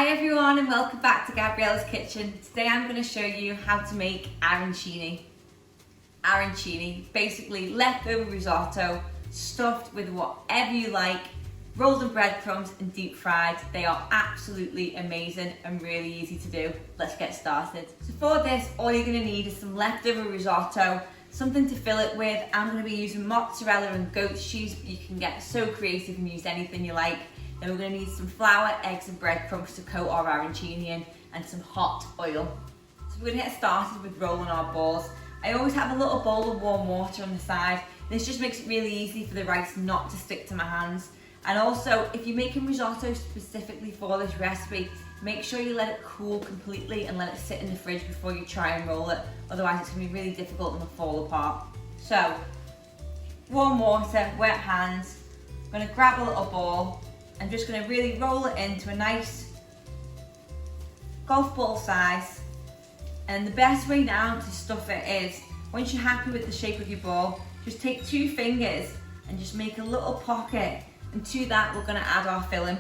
Hi everyone and welcome back to Gabriella's Kitchen. Today I'm going to show you how to make arancini. Arancini, basically leftover risotto stuffed with whatever you like, rolled in breadcrumbs and deep fried. They are absolutely amazing and really easy to do. Let's get started. So for this, all you're going to need is some leftover risotto, something to fill it with. I'm going to be using mozzarella and goat cheese, but you can get so creative and use anything you like. Then we're going to need some flour, eggs and breadcrumbs to coat our arancini in, and some hot oil. So we're going to get started with rolling our balls. I always have a little bowl of warm water on the side. This just makes it really easy for the rice not to stick to my hands. And also, if you're making risotto specifically for this recipe, make sure you let it cool completely and let it sit in the fridge before you try and roll it. Otherwise it's going to be really difficult and it'll fall apart. So, warm water, wet hands. I'm going to grab a little ball. I'm just going to really roll it into a nice golf ball size. And the best way now to stuff it is, once you're happy with the shape of your ball, just take 2 fingers and just make a little pocket, and to that we're going to add our filling.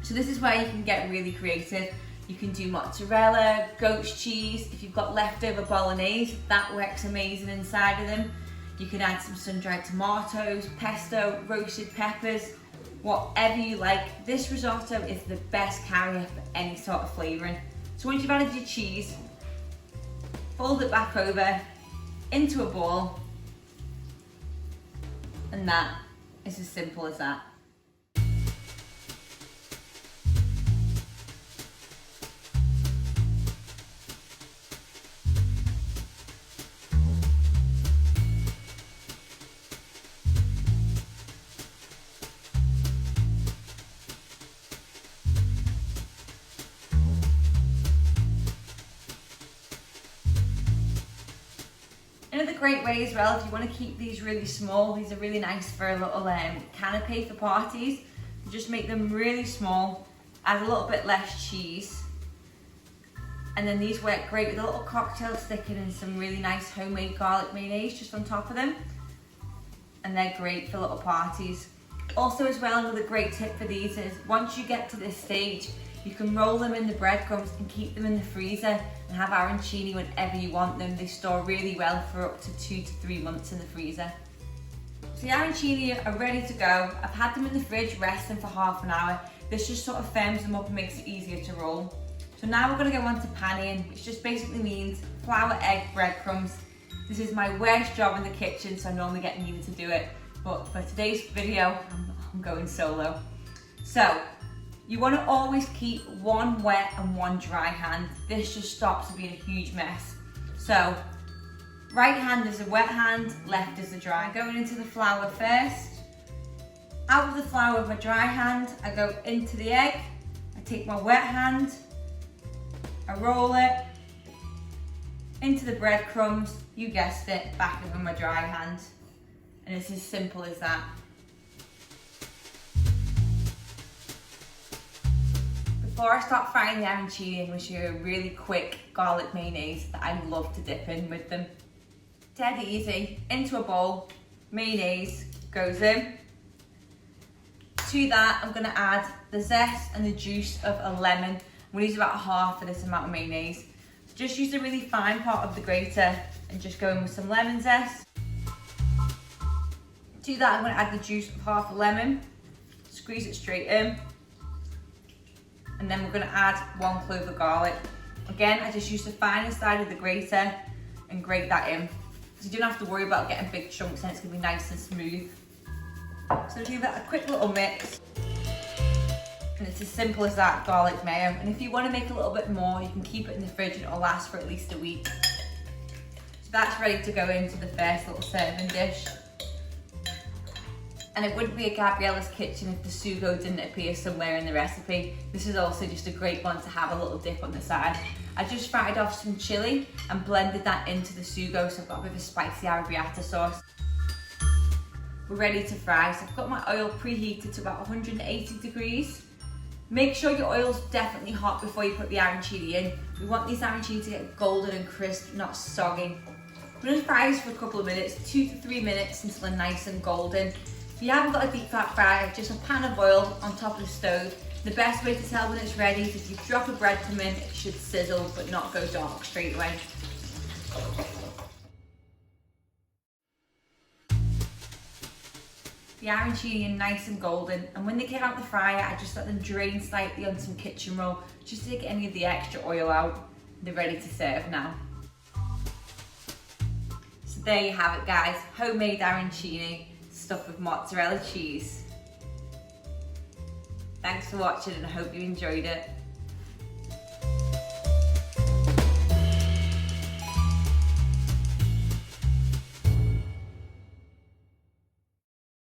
So this is where you can get really creative. You can do mozzarella, goat's cheese. If you've got leftover bolognese, that works amazing inside of them. You can add some sun-dried tomatoes, pesto, roasted peppers, whatever you like. This risotto is the best carrier for any sort of flavouring. So once you've added your cheese, fold it back over into a ball, and that is as simple as that. Another great way as well, if you want to keep these really small, these are really nice for a little canapé for parties. You just make them really small, add a little bit less cheese, and then these work great with a little cocktail sticking and some really nice homemade garlic mayonnaise just on top of them, and they're great for little parties. Also as well, another great tip for these is, once you get to this stage, you can roll them in the breadcrumbs and keep them in the freezer and have arancini whenever you want them. They store really well for up to 2 to 3 months in the freezer. So the arancini are ready to go. I've had them in the fridge resting for half an hour. This just sort of firms them up and makes it easier to roll. So now we're going to go on to panning, which just basically means flour, egg, breadcrumbs. This is my worst job in the kitchen, so I normally get needed to do it. But for today's video, I'm going solo. So, you want to always keep one wet and one dry hand. This just stops it being a huge mess. So, right hand is a wet hand, left is a dry. Going into the flour first. Out of the flour with my dry hand, I go into the egg. I take my wet hand, I roll it into the breadcrumbs. You guessed it, back over my dry hand. And it's as simple as that. Before I start frying the arancini, I'm going to show you a really quick garlic mayonnaise that I love to dip in with them. Dead easy. Into a bowl, mayonnaise goes in. To that, I'm going to add the zest and the juice of a lemon. I'm going to use about half of this amount of mayonnaise. Just use the really fine part of the grater and just go in with some lemon zest. To that, I'm going to add the juice of half a lemon. Squeeze it straight in. And then we're going to add 1 clove of garlic. Again, I just use the finest side of the grater and grate that in. So you don't have to worry about getting big chunks, and it's going to be nice and smooth. So give that a quick little mix. And it's as simple as that, garlic mayo. And if you want to make a little bit more, you can keep it in the fridge and it'll last for at least a week. So that's ready to go into the first little serving dish. And it wouldn't be a Gabriella's Kitchen if the sugo didn't appear somewhere in the recipe. This is also just a great one to have a little dip on the side. I just fried off some chili and blended that into the sugo, so I've got a bit of a spicy arrabbiata sauce. We're ready to fry, so I've got my oil preheated to about 180 degrees. Make sure your oil's definitely hot before you put the arancini in. We want these arancini to get golden and crisp, not soggy. I'm going to fry this for a couple of minutes, 2 to 3 minutes until they're nice and golden. If you haven't got a deep fat fryer, just a pan of oil on top of the stove, The best way to tell when it's ready is if you drop a breadcrumb in, it should sizzle but not go dark straight away. The arancini are nice and golden, and when they get out the fryer, I just let them drain slightly on some kitchen roll just to take any of the extra oil out. They're ready to serve now. So there you have it, guys, homemade arancini stuffed with mozzarella cheese. Thanks for watching and I hope you enjoyed it.